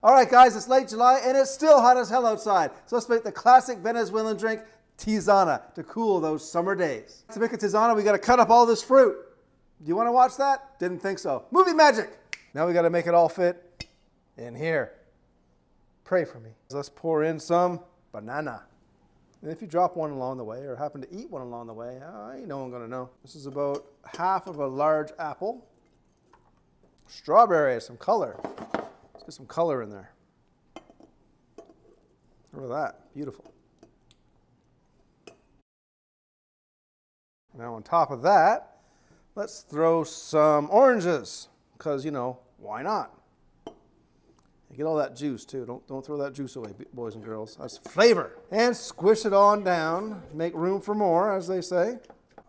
All right, guys, it's late July and it's still hot as hell outside. So let's make the classic Venezuelan drink, Tizana, to cool those summer days. To make a Tizana, we got to cut up all this fruit. Do you want to watch that? Didn't think so. Movie magic. Now we got to make it all fit in here. Pray for me. Let's pour in some banana. And if you drop one along the way or happen to eat one along the way, ain't no one going to know. This is about half of a large apple. Strawberry, some color. Let's get some color in there. Look at that. Beautiful. Now on top of that, let's throw some oranges. Because, you know, why not? You get all that juice too. Don't throw that juice away, boys and girls. That's flavor. And squish it on down. Make room for more, as they say.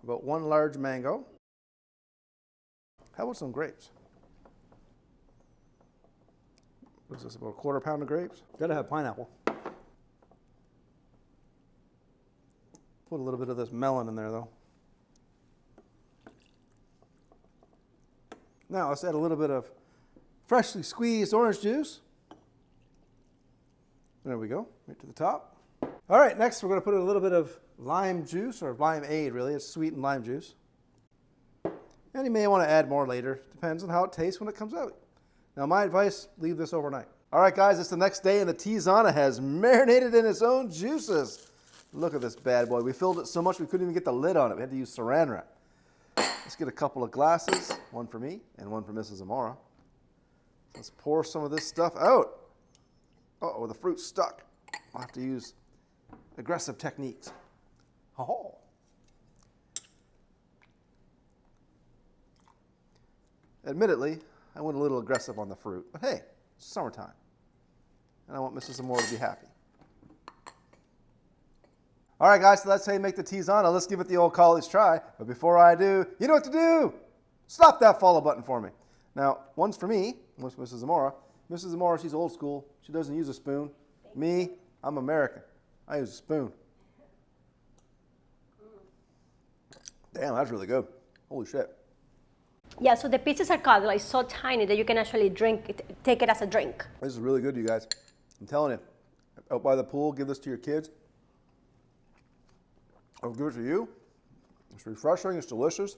About one large mango. How about some grapes? What's this, about a quarter pound of grapes? Gotta have pineapple. Put a little bit of this melon in there though. Now let's add a little bit of freshly squeezed orange juice. There we go, right to the top. All right, next we're gonna put a little bit of lime juice, or limeade really, it's sweetened lime juice. And you may wanna add more later, depends on how it tastes when it comes out. Now my advice, leave this overnight. All right guys, it's the next day and the Tizana has marinated in its own juices. Look at this bad boy. We filled it so much we couldn't even get the lid on it. We had to use saran wrap. Let's get a couple of glasses, one for me and one for Mrs. Amora. Let's pour some of this stuff out. Uh-oh, the fruit's stuck. I'll have to use aggressive techniques. Oh. Admittedly, I went a little aggressive on the fruit, but hey, it's summertime. And I want Mrs. Amora to be happy. All right, guys, so that's how you make the Tizana. Let's give it the old college try. But before I do, you know what to do. Slap that follow button for me. Now, one's for me, one's for Mrs. Amora. Mrs. Amora, she's old school. She doesn't use a spoon. Me, I'm American. I use a spoon. Damn, that's really good. Holy shit. Yeah, so the pieces are cut like so tiny that you can actually take it as a drink. This is really good, you guys. I'm telling you. Out by the pool, give this to your kids. I'll give it to you. It's refreshing, it's delicious.